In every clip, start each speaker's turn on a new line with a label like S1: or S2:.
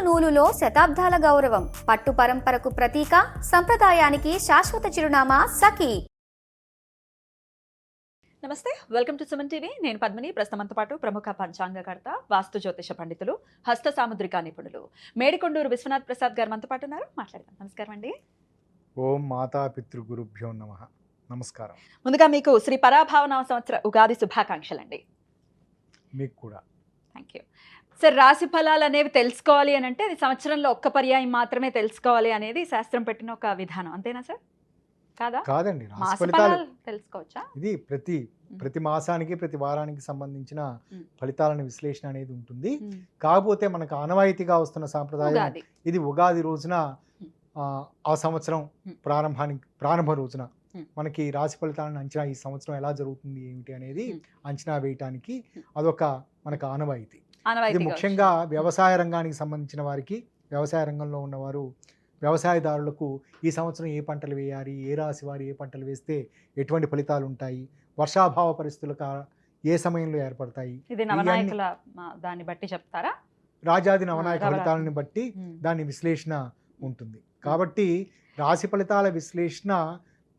S1: నూలులో శతాబ్దాల గౌరవం, పట్టు పరంపరకు ప్రతీక, సంప్రదాయానికి శాశ్వత చిరునామా సఖీ.
S2: నమస్తే, వెల్కమ్ టు సుమన్ టీవీ. నేను పద్మిని. ప్రస్తుతంతో పాటు ప్రముఖ పంచాంగకర్త, వాస్తు జ్యోతిష పండితులు, హస్త సాముద్రిక నిపుణులు మేడికొండూరు విశ్వనాథ్ ప్రసాద్ గారు మనతో పాటు ఉన్నారు. మాట్లాడదాం. నమస్కారం అండి.
S3: ఓం మాతా పితృగురుభ్యో నమః. నమస్కారం.
S2: ముందుగా మీకు శ్రీ పరాభావనామ సంవత్సర ఉగాది శుభాకాంక్షలు అండి.
S3: మీకు కూడా.
S2: Thank you sir. రాశి ఫలాలు అనేవి తెలుసుకోవాలి అని అంటే అది సంవత్సరంలో ఒక్క పర్యాయం మాత్రమే తెలుసుకోవాలి అనేది శాస్త్రం పెట్టిన ఒక విధానం, అంతేనా సార్? కాదా?
S3: కాదండి,
S2: మాస
S3: రాశి ఫలితాలు
S2: ఫలాలు తెలుసుకోవచ్చా?
S3: ఇది ప్రతి మాసానికి ప్రతి వారానికి సంబంధించిన ఫలితాలను విశ్లేషణ అనేది ఉంటుంది. కాకపోతే మనకు ఆనవాయితీగా వస్తున్న సాంప్రదాయం
S2: ఉగాది.
S3: ఇది ఉగాది రోజున ఆ సంవత్సరం ప్రారంభ రోజున మనకి రాశి ఫలితాలను అంచనా, ఈ సంవత్సరం ఎలా జరుగుతుంది ఏమిటి అనేది అంచనా వేయటానికి అదొక మనకు ఆనవాయితీ. ఇది ముఖ్యంగా వ్యవసాయ రంగానికి సంబంధించిన వారికి, వ్యవసాయ రంగంలో ఉన్నవారు, వ్యవసాయదారులకు ఈ సంవత్సరం ఏ పంటలు వేయాలి, ఏ రాశి వారు ఏ పంటలు వేస్తే ఎటువంటి ఫలితాలు ఉంటాయి, వర్షాభావ పరిస్థితులు ఏ సమయంలో ఏర్పడతాయి,
S2: ఇది నవనాయకుల దాన్ని బట్టి చెప్తారా?
S3: రాజాది నవనాయక ఫలితాలను బట్టి దాని విశ్లేషణ ఉంటుంది. కాబట్టి రాశి ఫలితాల విశ్లేషణ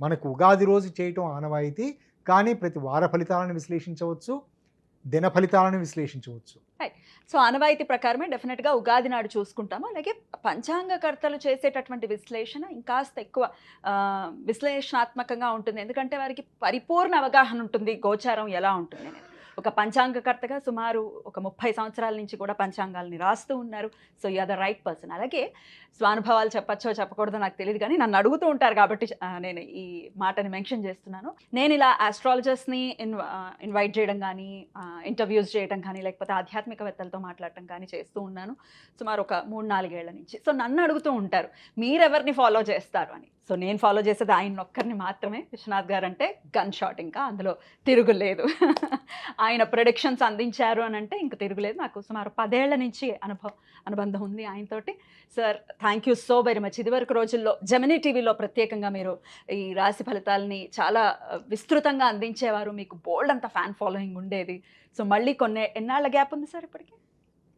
S3: మనకు ఉగాది రోజు చేయటం ఆనవాయితీ. కానీ ప్రతి వార ఫలితాలను విశ్లేషించవచ్చు, దిన ఫలితాలను విశ్లేషించవచ్చు.
S2: సో ఆనవాయితీ ప్రకారమే డెఫినెట్గా ఉగాది నాడు చూసుకుంటాము. అలాగే పంచాంగకర్తలు చేసేటటువంటి విశ్లేషణ ఇంకాస్త ఎక్కువ విశ్లేషణాత్మకంగా ఉంటుంది. ఎందుకంటే వారికి పరిపూర్ణ అవగాహన ఉంటుంది గోచారం ఎలా ఉంటుంది అనేది. ఒక పంచాంగకర్తగా సుమారు ఒక 30 సంవత్సరాల నుంచి కూడా పంచాంగాల్ని రాస్తూ ఉన్నారు. So you are the right person. అలాగే స్వానుభవాలు చెప్పచ్చో చెప్పకూడదో నాకు తెలియదు, కానీ నన్ను అడుగుతూ ఉంటారు కాబట్టి నేను ఈ మాటని మెన్షన్ చేస్తున్నాను. నేను ఇలా ఆస్ట్రాలజర్స్ని ఇన్వైట్ చేయడం కానీ, ఇంటర్వ్యూస్ చేయడం కానీ, లేకపోతే ఆధ్యాత్మికవేత్తలతో మాట్లాడటం కానీ చేస్తూ ఉన్నాను సుమారు ఒక 3-4 ఏళ్ల నుంచి. సో నన్ను అడుగుతూ ఉంటారు మీరెవరిని ఫాలో చేస్తారు అని. సో నేను ఫాలో చేసేది ఆయన ఒక్కరిని మాత్రమే. విశ్వనాథ్ గారు అంటే గన్ షాట్, ఇంకా అందులో తిరుగులేదు. ఆయన ప్రొడిక్షన్స్ అందించారు అని అంటే ఇంక తిరుగులేదు. నాకు సుమారు 10 ఏళ్ల నుంచి అనుబంధం ఉంది ఆయనతోటి. Sir thank you so very much. ఇదివరకు రోజుల్లో జెమినీ టీవీలో ప్రత్యేకంగా మీరు ఈ రాశి ఫలితాలని చాలా విస్తృతంగా అందించేవారు. మీకు బోల్డ్ అంత ఫ్యాన్ ఫాలోయింగ్ ఉండేది. సో మళ్ళీ ఎన్నాళ్ళ గ్యాప్ ఉంది సార్ ఇప్పటికి?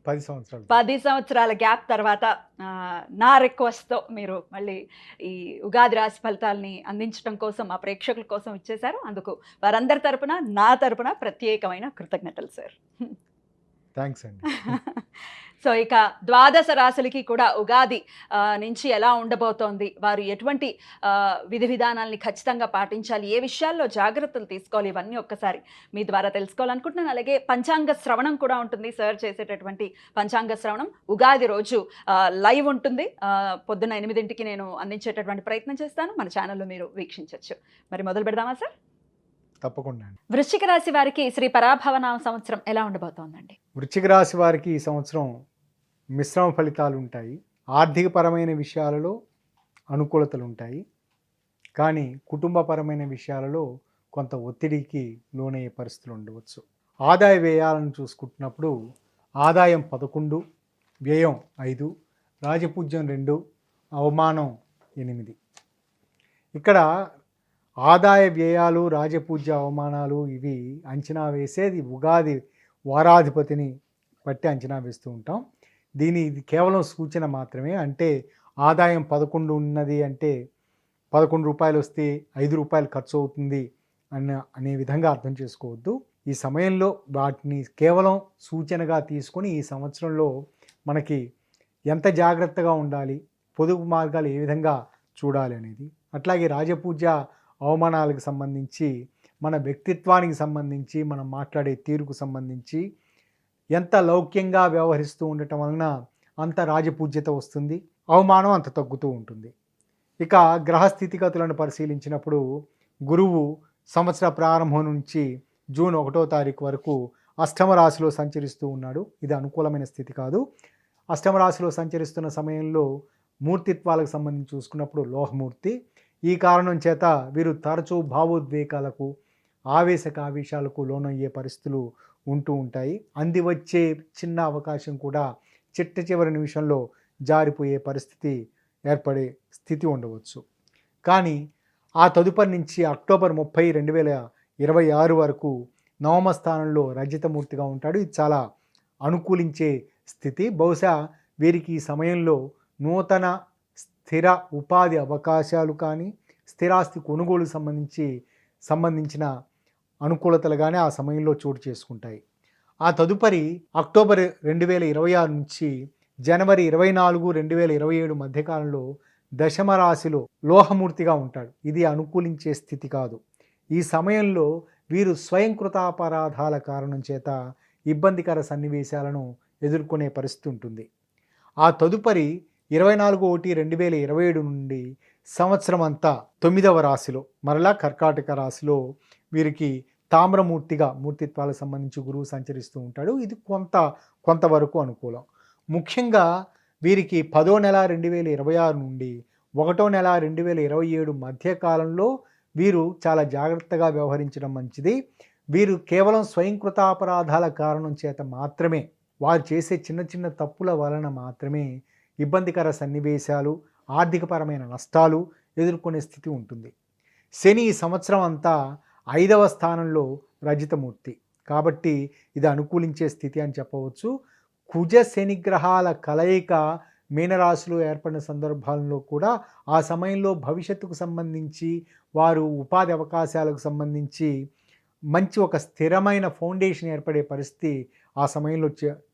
S2: 10 సంవత్సరాల గ్యాప్ తర్వాత నా రిక్వెస్ట్తో మీరు మళ్ళీ ఈ ఉగాది రాశి ఫలితాలని అందించడం కోసం మా ప్రేక్షకుల కోసం ఇచ్చేశారు. అందుకు వారందరి తరపున, నా తరపున ప్రత్యేకమైన కృతజ్ఞతలు సార్.
S3: థ్యాంక్స్ అండి.
S2: సో ఇక ద్వాదశ రాశులకి కూడా ఉగాది నుంచి ఎలా ఉండబోతోంది, వారు ఎటువంటి విధి విధానాలని ఖచ్చితంగా పాటించాలి, ఏ విషయాల్లో జాగ్రత్తలు తీసుకోవాలి, ఇవన్నీ ఒక్కసారి మీ ద్వారా తెలుసుకోవాలనుకుంటున్నాను. అలాగే పంచాంగ శ్రవణం కూడా ఉంటుంది. సార్ చేసేటటువంటి పంచాంగ శ్రవణం ఉగాది రోజు లైవ్ ఉంటుంది. పొద్దున్న 8ంటికి నేను అందించేటటువంటి ప్రయత్నం చేస్తాను. మన ఛానల్లో మీరు వీక్షించవచ్చు. మరి మొదలు పెడదామా సార్?
S3: తప్పకుండా.
S2: వృశ్చిక రాశి వారికి శ్రీ పరాభవనామ సంవత్సరం ఎలా ఉండబోతోందండి?
S3: వృశ్చిక రాశి వారికి ఈ సంవత్సరం మిశ్రమ ఫలితాలు ఉంటాయి. ఆర్థికపరమైన విషయాలలో అనుకూలతలు ఉంటాయి, కానీ కుటుంబపరమైన విషయాలలో కొంత ఒత్తిడికి లోనయ్యే పరిస్థితులు ఉండవచ్చు. ఆదాయ వ్యయాలను చూసుకుంటున్నప్పుడు ఆదాయం 11, వ్యయం 5, రాజపూజ్యం 2, అవమానం 8. ఇక్కడ ఆదాయ వ్యయాలు, రాజపూజ్య, అవమానాలు ఇవి అంచనా వేసేది ఉగాది వారాధిపతిని బట్టి అంచనా వేస్తూ ఉంటాం. ఇది కేవలం సూచన మాత్రమే. అంటే ఆదాయం 11 ఉన్నది అంటే 11 రూపాయలు వస్తే 5 రూపాయలు ఖర్చు అవుతుంది అనే విధంగా అర్థం చేసుకోవద్దు. ఈ సమయంలో వాటిని కేవలం సూచనగా తీసుకొని ఈ సంవత్సరంలో మనకి ఎంత జాగ్రత్తగా ఉండాలి, పొదుపు మార్గాలు ఏ విధంగా చూడాలి అనేది, అట్లాగే రాజపూజ్య అవమానాలకు సంబంధించి, మన వ్యక్తిత్వానికి సంబంధించి, మనం మాట్లాడే తీరుకు సంబంధించి ఎంత లౌక్యంగా వ్యవహరిస్తూ ఉండటం వలన అంత రాజపూజ్యత వస్తుంది, అవమానం అంత తగ్గుతూ ఉంటుంది. ఇక గ్రహస్థితిగతులను పరిశీలించినప్పుడు గురువు సంవత్సర ప్రారంభం నుంచి జూన్ 1వ తారీఖు వరకు అష్టమ రాశిలో సంచరిస్తూ ఉన్నాడు. ఇది అనుకూలమైన స్థితి కాదు. అష్టమ రాశిలో సంచరిస్తున్న సమయంలో మూర్తిత్వాలకు సంబంధించి చూసుకున్నప్పుడు లోహమూర్తి. ఈ కారణం చేత వీరు తరచూ భావోద్వేగాలకు, ఆవేశాలకు లోనయ్యే పరిస్థితులు ఉంటూ ఉంటాయి. అందివచ్చే చిన్న అవకాశం కూడా చిట్ట చివరి నిమిషంలో జారిపోయే పరిస్థితి ఏర్పడే స్థితి ఉండవచ్చు. కానీ ఆ తదుపరి నుంచి అక్టోబర్ 30, 2026 వరకు నవమ స్థానంలో రజితమూర్తిగా ఉంటాడు. ఇది చాలా అనుకూలించే స్థితి. బహుశా వీరికి ఈ సమయంలో నూతన స్థిర ఉపాధి అవకాశాలు కానీ స్థిరాస్తి కొనుగోలు సంబంధించిన అనుకూలతలు కానీ ఆ సమయంలో చోటు చేసుకుంటాయి. ఆ తదుపరి అక్టోబర్ 2026 నుంచి జనవరి 24, 2027 మధ్యకాలంలో దశమ రాశిలో లోహమూర్తిగా ఉంటాడు. ఇది అనుకూలించే స్థితి కాదు. ఈ సమయంలో వీరు స్వయంకృతాపరాధాల కారణం చేత ఇబ్బందికర సన్నివేశాలను ఎదుర్కొనే పరిస్థితి ఉంటుంది. ఆ తదుపరి 24/1/2027 నుండి సంవత్సరం అంతా 9వ రాశిలో మరలా కర్కాటక రాశిలో వీరికి తామ్రమూర్తిగా మూర్తిత్వాలకు సంబంధించి గురువు సంచరిస్తూ ఉంటాడు. ఇది కొంతవరకు అనుకూలం. ముఖ్యంగా వీరికి 10వ నెల 2026 నుండి 1వ నెల 2027 మధ్యకాలంలో వీరు చాలా జాగ్రత్తగా వ్యవహరించడం మంచిది. వీరు కేవలం స్వయంకృతాపరాధాల కారణం చేత మాత్రమే, వారు చేసే చిన్న చిన్న తప్పుల వలన మాత్రమే ఇబ్బందికర సన్నివేశాలు, ఆర్థికపరమైన నష్టాలు ఎదుర్కొనే స్థితి ఉంటుంది. శని ఈ సంవత్సరం అంతా 5వ స్థానంలో రజితమూర్తి కాబట్టి ఇది అనుకూలించే స్థితి అని చెప్పవచ్చు. కుజ శని గ్రహాల కలయిక మీనరాశిలో ఏర్పడిన సందర్భాల్లో కూడా ఆ సమయంలో భవిష్యత్తుకు సంబంధించి వారు ఉపాధి అవకాశాలకు సంబంధించి మంచి ఒక స్థిరమైన ఫౌండేషన్ ఏర్పడే పరిస్థితి ఆ సమయంలో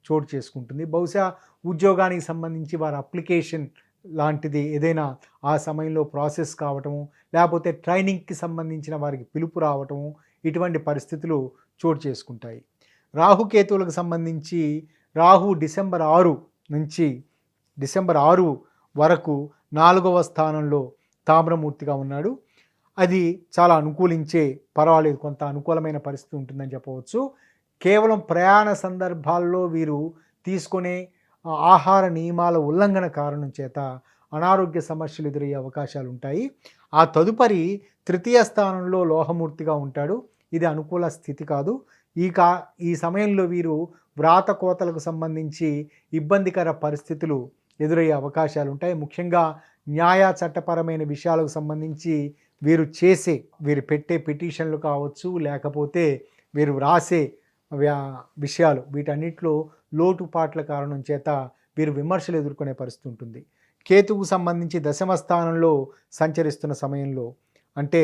S3: చోటు చేసుకుంటుంది. బహుశా ఉద్యోగానికి సంబంధించి వారి అప్లికేషన్ లాంటిది ఏదైనా ఆ సమయంలో ప్రాసెస్ కావటము, లేకపోతే ట్రైనింగ్కి సంబంధించిన వారికి పిలుపు రావటము, ఇటువంటి పరిస్థితులు చోటు చేసుకుంటాయి. రాహుకేతువులకు సంబంధించి రాహు డిసెంబర్ 6 నుంచి డిసెంబర్ 6 వరకు 4వ స్థానంలో తామ్రమూర్తిగా ఉన్నాడు. అది చాలా అనుకూలించే, పర్వాలేదు, కొంత అనుకూలమైన పరిస్థితి ఉంటుందని చెప్పవచ్చు. కేవలం ప్రయాణ సందర్భాల్లో వీరు తీసుకునే ఆహార నియమాల ఉల్లంఘన కారణం చేత అనారోగ్య సమస్యలు ఎదురయ్యే అవకాశాలు ఉంటాయి. ఆ తదుపరి 3వ స్థానంలో లోహమూర్తిగా ఉంటాడు. ఇది అనుకూల స్థితి కాదు. ఈ సమయంలో వీరు వ్రాత కోతలకు సంబంధించి ఇబ్బందికర పరిస్థితులు ఎదురయ్యే అవకాశాలు ఉంటాయి. ముఖ్యంగా న్యాయ చట్టపరమైన విషయాలకు సంబంధించి వీరు పెట్టే పిటిషన్లు కావచ్చు, లేకపోతే వీరు వ్రాసే విషయాలు, వీటన్నిటిలో లోటుపాట్ల కారణం చేత వీరు విమర్శలు ఎదుర్కొనే పరిస్థితి ఉంటుంది. కేతువుకు సంబంధించి 10వ స్థానంలో సంచరిస్తున్న సమయంలో, అంటే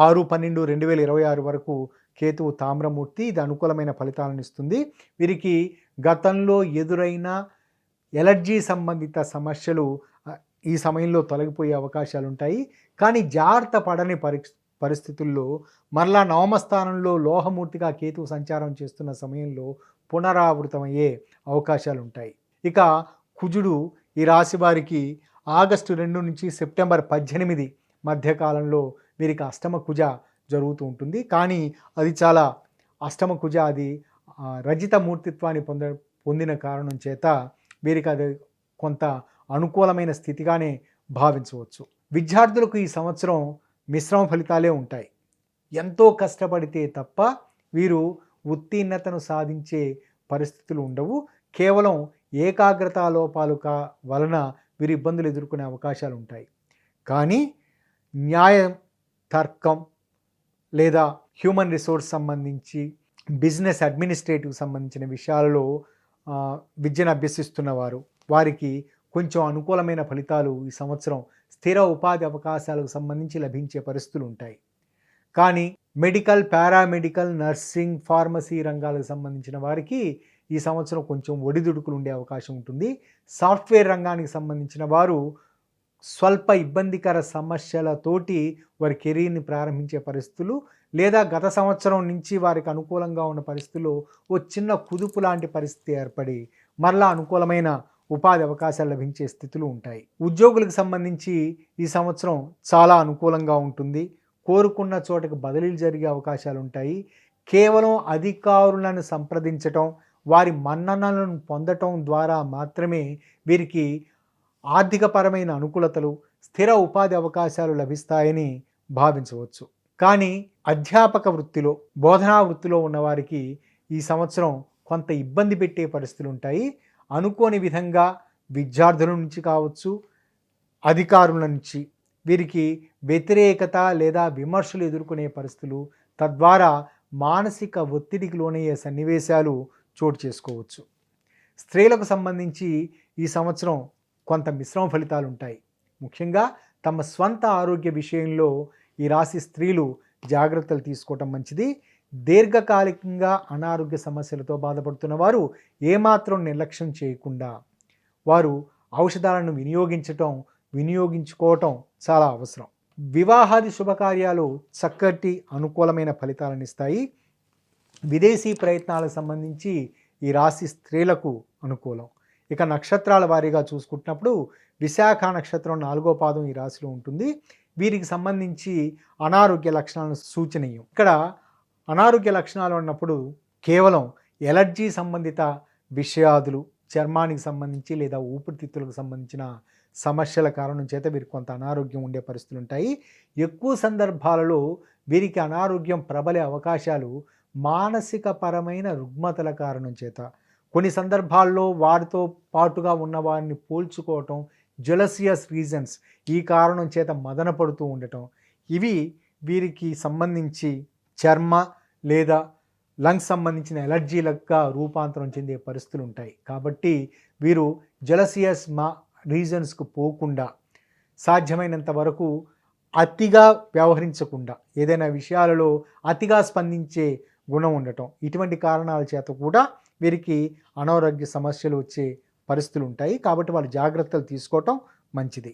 S3: 6/12/2026 వరకు కేతువు తామ్రమూర్తి, ఇది అనుకూలమైన ఫలితాలను ఇస్తుంది. వీరికి గతంలో ఎదురైన ఎలర్జీ సంబంధిత సమస్యలు ఈ సమయంలో తొలగిపోయే అవకాశాలు ఉంటాయి. కానీ జాగ్రత్త పడని పరిస్థితుల్లో మరలా 9వ స్థానంలో లోహమూర్తిగా కేతువు సంచారం చేస్తున్న సమయంలో పునరావృతమయ్యే అవకాశాలు ఉంటాయి. ఇక కుజుడు ఈ రాశి వారికి ఆగస్టు 2 నుంచి సెప్టెంబర్ 18 మధ్యకాలంలో వీరికి అష్టమ కుజ జరుగుతూ ఉంటుంది. కానీ అది చాలా అష్టమ కుజ, అది రజిత మూర్తిత్వాన్ని పొందిన కారణం చేత వీరికి అది కొంత అనుకూలమైన స్థితిగానే భావించవచ్చు. విద్యార్థులకు ఈ సంవత్సరం మిశ్రమ ఫలితాలే ఉంటాయి. ఎంతో కష్టపడితే తప్ప వీరు ఉత్తీర్ణతను సాధించే పరిస్థితులు ఉండవు. కేవలం ఏకాగ్రతా లోపాలు వలన వీరు ఇబ్బందులు ఎదుర్కొనే అవకాశాలు ఉంటాయి. కానీ న్యాయం, తర్కం లేదా హ్యూమన్ రిసోర్స్ సంబంధించి, బిజినెస్ అడ్మినిస్ట్రేటివ్ సంబంధించిన విషయాలలో విద్యను అభ్యసిస్తున్న వారికి కొంచెం అనుకూలమైన ఫలితాలు ఈ సంవత్సరం స్థిర ఉపాధి అవకాశాలకు సంబంధించి లభించే పరిస్థితులు ఉంటాయి. కానీ మెడికల్, పారామెడికల్, నర్సింగ్, ఫార్మసీ రంగాలకు సంబంధించిన వారికి ఈ సంవత్సరం కొంచెం ఒడిదుడుకులు ఉండే అవకాశం ఉంటుంది. సాఫ్ట్వేర్ రంగానికి సంబంధించిన వారు స్వల్ప ఇబ్బందికర సమస్యలతోటి వారి కెరీర్ని ప్రారంభించే పరిస్థితులు, లేదా గత సంవత్సరం నుంచి వారికి అనుకూలంగా ఉన్న పరిస్థితుల్లో ఓ చిన్న కుదుపు లాంటి పరిస్థితి ఏర్పడి మరలా అనుకూలమైన ఉపాధి అవకాశాలు లభించే స్థితులు ఉంటాయి. ఉద్యోగులకు సంబంధించి ఈ సంవత్సరం చాలా అనుకూలంగా ఉంటుంది. కోరుకున్న చోటకు బదిలీలు జరిగే అవకాశాలు ఉంటాయి. కేవలం అధికారులను సంప్రదించటం, వారి మన్ననలను పొందటం ద్వారా మాత్రమే వీరికి ఆర్థికపరమైన అనుకూలతలు, స్థిర ఉపాధి అవకాశాలు లభిస్తాయని భావించవచ్చు. కానీ అధ్యాపక వృత్తిలో, బోధనా వృత్తిలో ఉన్నవారికి ఈ సంవత్సరం కొంత ఇబ్బంది పెట్టే పరిస్థితులు ఉంటాయి. అనుకోని విధంగా విద్యార్థుల నుంచి కావచ్చు, అధికారుల నుంచి వీరికి వ్యతిరేకత లేదా విమర్శలు ఎదుర్కొనే పరిస్థితులు, తద్వారా మానసిక ఒత్తిడికి లోనయ్యే సన్నివేశాలు చోటు చేసుకోవచ్చు. స్త్రీలకు సంబంధించి ఈ సంవత్సరం కొంత మిశ్రమ ఫలితాలు ఉంటాయి. ముఖ్యంగా తమ స్వంత ఆరోగ్య విషయంలో ఈ రాశి స్త్రీలు జాగ్రత్తలు తీసుకోవటం మంచిది. దీర్ఘకాలికంగా అనారోగ్య సమస్యలతో బాధపడుతున్న వారు ఏమాత్రం నిర్లక్ష్యం చేయకుండా వారు ఔషధాలను వినియోగించుకోవటం చాలా అవసరం. వివాహాది శుభకార్యాలు చక్కటి అనుకూలమైన ఫలితాలను ఇస్తాయి. విదేశీ ప్రయత్నాలకు సంబంధించి ఈ రాశి స్త్రీలకు అనుకూలం. ఇక నక్షత్రాల వారీగా చూసుకుంటున్నప్పుడు విశాఖ నక్షత్రం 4వ పాదం ఈ రాశిలో ఉంటుంది. వీరికి సంబంధించి అనారోగ్య లక్షణాలను సూచనీయం. ఇక్కడ అనారోగ్య లక్షణాలు ఉన్నప్పుడు కేవలం ఎలర్జీ సంబంధిత విషయాదులు, చర్మానికి సంబంధించి లేదా ఊపిరితిత్తులకు సంబంధించిన సమస్యల కారణం చేత వీరికి కొంత అనారోగ్యం ఉండే పరిస్థితులు ఉంటాయి. ఎక్కువ సందర్భాలలో వీరికి అనారోగ్యం ప్రబలే అవకాశాలు మానసిక పరమైన రుగ్మతల కారణం చేత, కొన్ని సందర్భాల్లో వారితో పాటుగా ఉన్న వారిని పోల్చుకోవటం, జెలసియస్ రీజన్స్, ఈ కారణం చేత మదన పడుతూ ఉండటం, ఇవి వీరికి సంబంధించి చర్మ లేదా లంగ్స్ సంబంధించిన ఎలర్జీలుగా రూపాంతరం చెందే పరిస్థితులు ఉంటాయి. కాబట్టి వీరు జెలసియస్ రీజన్స్కు పోకుండా సాధ్యమైనంత వరకు అతిగా వ్యవహరించకుండా, ఏదైనా విషయాలలో అతిగా స్పందించే గుణం ఉండటం, ఇటువంటి కారణాల చేత కూడా వీరికి అనారోగ్య సమస్యలు వచ్చే పరిస్థితులు ఉంటాయి. కాబట్టి వాళ్ళు జాగ్రత్తలు తీసుకోవటం మంచిది.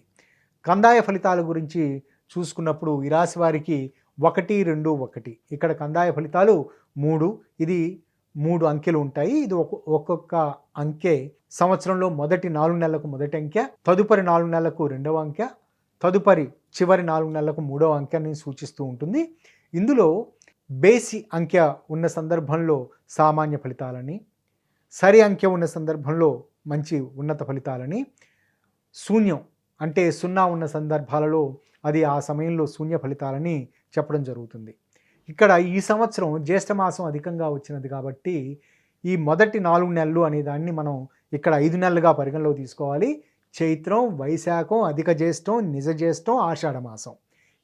S3: కందాయ ఫలితాల గురించి చూసుకున్నప్పుడు ఈ రాశి వారికి 1, 2, 1 ఇక్కడ కందాయ ఫలితాలు 3, ఇది 3 అంకెలు ఉంటాయి. ఇది ఒక్కొక్క అంకె సంవత్సరంలో మొదటి 4 నెలలకు మొదటి అంకె, తదుపరి 4 నెలలకు 2వ అంకె, తదుపరి చివరి 4 నెలలకు 3వ అంకెని సూచిస్తూ ఉంటుంది. ఇందులో బేసి అంకె ఉన్న సందర్భంలో సామాన్య ఫలితాలని, సరి అంకె ఉన్న సందర్భంలో మంచి ఉన్నత ఫలితాలని, శూన్యం అంటే 0 ఉన్న సందర్భాలలో అది ఆ సమయంలో శూన్య ఫలితాలని చెప్పడం జరుగుతుంది. ఇక్కడ ఈ సంవత్సరం జ్యేష్ఠమాసం అధికంగా వచ్చినది కాబట్టి ఈ మొదటి 4 నెలలు అనే దాన్ని మనం ఇక్కడ 5 నెలలుగా పరిగణలో తీసుకోవాలి. చైత్రం, వైశాఖం, అధిక జ్యేష్టం, నిజ జ్యేష్టం, ఆషాఢ మాసం,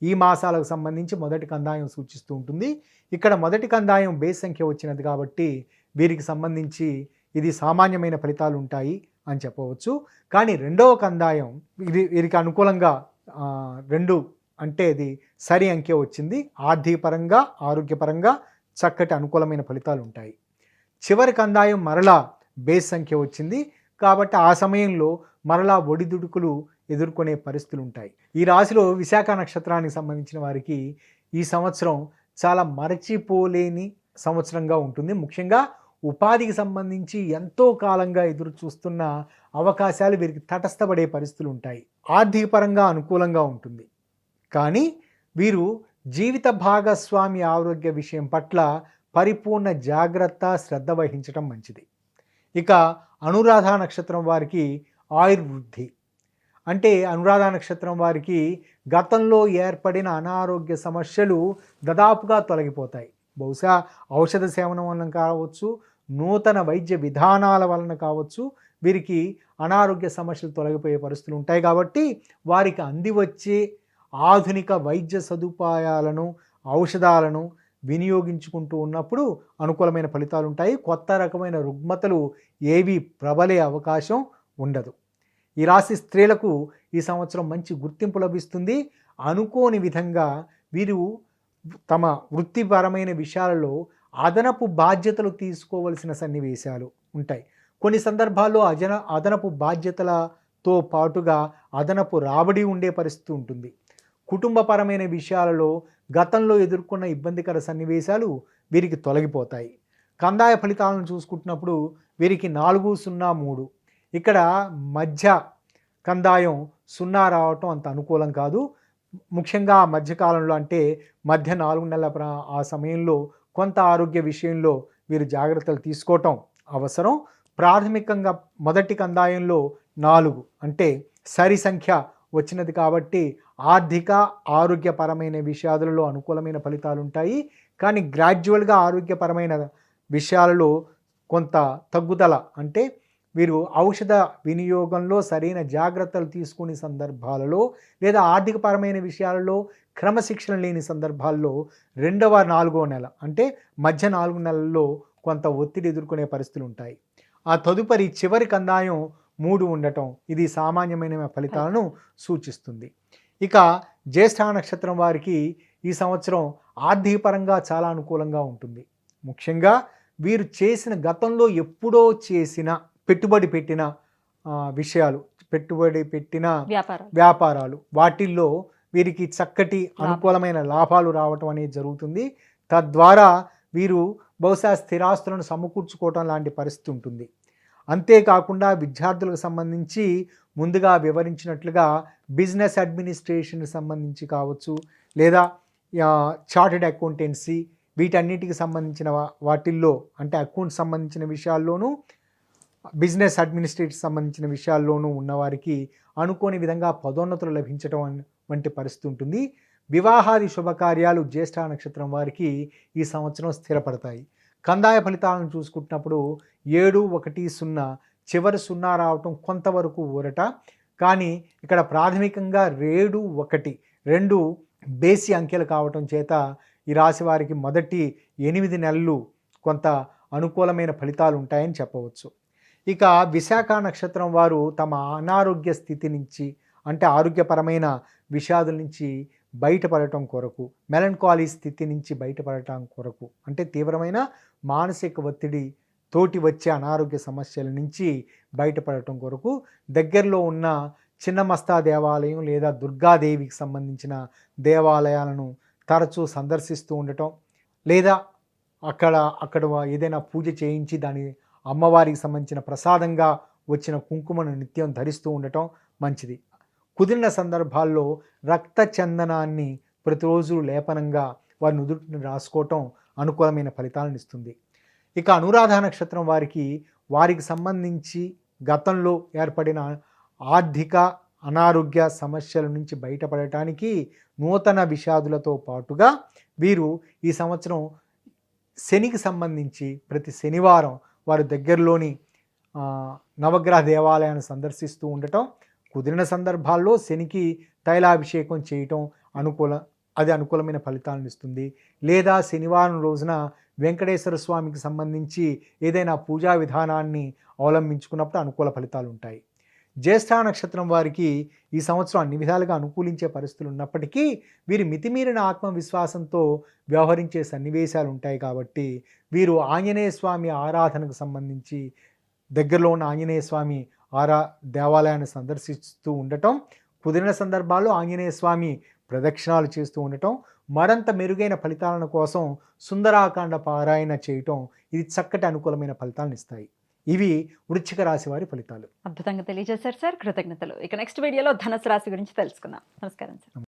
S3: ఈ మాసాలకు సంబంధించి మొదటి కందాయం సూచిస్తూ ఉంటుంది. ఇక్కడ మొదటి కందాయం బేస్ సంఖ్య వచ్చినది కాబట్టి వీరికి సంబంధించి ఇది సామాన్యమైన ఫలితాలు ఉంటాయి అని చెప్పవచ్చు. కానీ రెండవ కందాయం వీరికి అనుకూలంగా 2 అంటే ఇది సరి అంకె వచ్చింది. ఆర్థికపరంగా, ఆరోగ్యపరంగా చక్కటి అనుకూలమైన ఫలితాలు ఉంటాయి. చివరి కందాయం మరలా బేస్ సంఖ్య వచ్చింది కాబట్టి ఆ సమయంలో మరలా ఒడిదుడుకులు ఎదుర్కొనే పరిస్థితులు ఉంటాయి. ఈ రాశిలో విశాఖ నక్షత్రానికి సంబంధించిన వారికి ఈ సంవత్సరం చాలా మరచిపోలేని సంవత్సరంగా ఉంటుంది. ముఖ్యంగా ఉపాధికి సంబంధించి ఎంతో కాలంగా ఎదురు చూస్తున్న అవకాశాలు వీరికి తటస్థపడే పరిస్థితులు ఉంటాయి. ఆర్థిక పరంగా అనుకూలంగా ఉంటుంది. కానీ వీరు జీవిత భాగస్వామి ఆరోగ్య విషయం పట్ల పరిపూర్ణ జాగ్రత్త, శ్రద్ధ వహించడం మంచిది. ఇక అనురాధ నక్షత్రం వారికి ఆయుర్వృద్ధి అంటే అనురాధ నక్షత్రం వారికి గతంలో ఏర్పడిన అనారోగ్య సమస్యలు దాదాపుగా తొలగిపోతాయి. బహుశా ఔషధ సేవనం వలన కావచ్చు, నూతన వైద్య విధానాల వలన కావచ్చు, వీరికి అనారోగ్య సమస్యలు తొలగిపోయే పరిస్థితులు ఉంటాయి. కాబట్టి వారికి అందివచ్చే ఆధునిక వైద్య సదుపాయాలను, ఔషధాలను వినియోగించుకుంటూ ఉన్నప్పుడు అనుకూలమైన ఫలితాలు ఉంటాయి. కొత్త రకమైన రుగ్మతలు ఏవి ప్రబలే అవకాశం ఉండదు. ఈ రాశి స్త్రీలకు ఈ సంవత్సరం మంచి గుర్తింపు లభిస్తుంది. అనుకోని విధంగా వీరు తమ వృత్తిపరమైన విషయాలలో అదనపు బాధ్యతలు తీసుకోవలసిన సన్నివేశాలు ఉంటాయి. కొన్ని సందర్భాల్లో అదనపు బాధ్యతలతో పాటుగా అదనపు రాబడి ఉండే పరిస్థితి ఉంటుంది. కుటుంబపరమైన విషయాలలో గతంలో ఎదుర్కొన్న ఇబ్బందికర సన్నివేశాలు వీరికి తొలగిపోతాయి. కందాయ ఫలితాలను చూసుకుంటున్నప్పుడు వీరికి 4, 0, 3 ఇక్కడ మధ్య కందాయం 0 రావటం అంత అనుకూలం కాదు. ముఖ్యంగా మధ్యకాలంలో అంటే మధ్య 4 నెలల ఆ సమయంలో కొంత ఆరోగ్య విషయంలో వీరు జాగ్రత్తలు తీసుకోవటం అవసరం. ప్రాథమికంగా మొదటి కందాయంలో 4 అంటే సరి సంఖ్య వచ్చినది కాబట్టి ఆర్థిక, ఆరోగ్యపరమైన విషయాలలో అనుకూలమైన ఫలితాలు ఉంటాయి. కానీ గ్రాడ్యువల్గా ఆరోగ్యపరమైన విషయాలలో కొంత తగ్గుదల అంటే వీరు ఔషధ వినియోగంలో సరైన జాగ్రత్తలు తీసుకునే సందర్భాలలో లేదా ఆర్థికపరమైన విషయాలలో క్రమశిక్షణ లేని సందర్భాల్లో 2వ, 4వ నెల అంటే మధ్య 4 నెలల్లో కొంత ఒత్తిడి ఎదుర్కొనే పరిస్థితులు ఉంటాయి. ఆ తదుపరి చివరి కందాయం 3 ఉండటం ఇది సామాన్యమైన ఫలితాలను సూచిస్తుంది. ఇక జ్యేష్ఠ నక్షత్రం వారికి ఈ సంవత్సరం ఆర్థిక పరంగా చాలా అనుకూలంగా ఉంటుంది. ముఖ్యంగా వీరు చేసిన గతంలో ఎప్పుడో చేసిన పెట్టుబడి పెట్టిన విషయాలు, పెట్టుబడి పెట్టిన వ్యాపారాలు వాటిల్లో వీరికి చక్కటి అనుకూలమైన లాభాలు రావటం అనేది జరుగుతుంది. తద్వారా వీరు బహుశా స్థిరాస్తులను సమకూర్చుకోవటం లాంటి పరిస్థితి ఉంటుంది. అంతేకాకుండా విద్యార్థులకు సంబంధించి ముందుగా వివరించినట్లుగా బిజినెస్ అడ్మినిస్ట్రేషన్కి సంబంధించి కావచ్చు, లేదా చార్టెడ్ అకౌంటెన్సీ, వీటన్నిటికి సంబంధించిన వాటిల్లో అంటే అకౌంట్ సంబంధించిన విషయాల్లోనూ బిజినెస్ అడ్మినిస్ట్రేటివ్ సంబంధించిన విషయాల్లోనూ ఉన్నవారికి అనుకోని విధంగా పదోన్నతులు లభించడం వంటి పరిస్థితి ఉంటుంది. వివాహాది శుభకార్యాలు జ్యేష్ఠ నక్షత్రం వారికి ఈ సంవత్సరం స్థిరపడతాయి. కందాయ ఫలితాలను చూసుకుంటున్నప్పుడు 7, 1, 0 చివరి 0 రావటం కొంతవరకు ఊరట. కానీ ఇక్కడ ప్రాథమికంగా 7, 1, 2 బేసి అంకెలు కావటం చేత ఈ రాశి వారికి మొదటి 8 నెలలు కొంత అనుకూలమైన ఫలితాలు ఉంటాయని చెప్పవచ్చు. ఇక విశాఖ నక్షత్రం వారు తమ అనారోగ్య స్థితి నుంచి అంటే ఆరోగ్యపరమైన విషాదుల నుంచి బయటపడటం కొరకు, మెలంకాలీ స్థితి నుంచి బయటపడటం కొరకు అంటే తీవ్రమైన మానసిక ఒత్తిడి తోటి వచ్చే అనారోగ్య సమస్యల నుంచి బయటపడటం కొరకు దగ్గరలో ఉన్న చిన్నమస్తా దేవాలయం లేదా దుర్గాదేవికి సంబంధించిన దేవాలయాలను తరచూ సందర్శిస్తూ ఉండటం, లేదా అక్కడ ఏదైనా పూజ చేయించి దాని అమ్మవారికి సంబంధించిన ప్రసాదంగా వచ్చిన కుంకుమను నిత్యం ధరిస్తూ ఉండటం మంచిది. కుదిరిన సందర్భాల్లో రక్త చందనాన్ని ప్రతిరోజు లేపనంగా వారి నుదుటిని రాసుకోవటం అనుకూలమైన ఫలితాలను ఇస్తుంది. ఇక అనురాధ నక్షత్రం వారికి సంబంధించి గతంలో ఏర్పడిన ఆర్థిక అనారోగ్య సమస్యల నుంచి బయటపడటానికి నూతన విషాదులతో పాటుగా వీరు ఈ సంవత్సరం శనికి సంబంధించి ప్రతి శనివారం వారి దగ్గరలోని నవగ్రహ దేవాలయాన్ని సందర్శిస్తూ ఉండటం, కుదిరిన సందర్భాల్లో శనికి తైలాభిషేకం చేయటం అనుకూలమైన ఫలితాలను ఇస్తుంది. లేదా శనివారం రోజున వెంకటేశ్వర స్వామికి సంబంధించి ఏదైనా పూజా విధానాన్ని అవలంబించుకున్నప్పుడు అనుకూల ఫలితాలు ఉంటాయి. జ్యేష్ఠ నక్షత్రం వారికి ఈ సంవత్సరం అన్ని విధాలుగా అనుకూలించే పరిస్థితులు ఉన్నప్పటికీ వీరు మితిమీరిన ఆత్మవిశ్వాసంతో వ్యవహరించే సన్నివేశాలు ఉంటాయి. కాబట్టి వీరు ఆంజనేయ స్వామి ఆరాధనకు సంబంధించి దగ్గరలో ఉన్న ఆంజనేయ స్వామి దేవాలయాన్ని సందర్శిస్తూ ఉండటం, కుదిరిన సందర్భాల్లో ఆంజనేయ స్వామి ప్రదక్షిణాలు చేస్తూ ఉండటం, మరింత మెరుగైన ఫలితాల కోసం సుందరాకాండ పారాయణ చేయటం ఇది చక్కటి అనుకూలమైన ఫలితాలను ఇస్తాయి. ఇవి వృశ్చిక రాశి వారి ఫలితాలు.
S2: అద్భుతంగా తెలియజేశారు సార్, కృతజ్ఞతలు. ఇక నెక్స్ట్ వీడియోలో ధనుసు రాశి గురించి తెలుసుకుందాం. నమస్కారం సార్.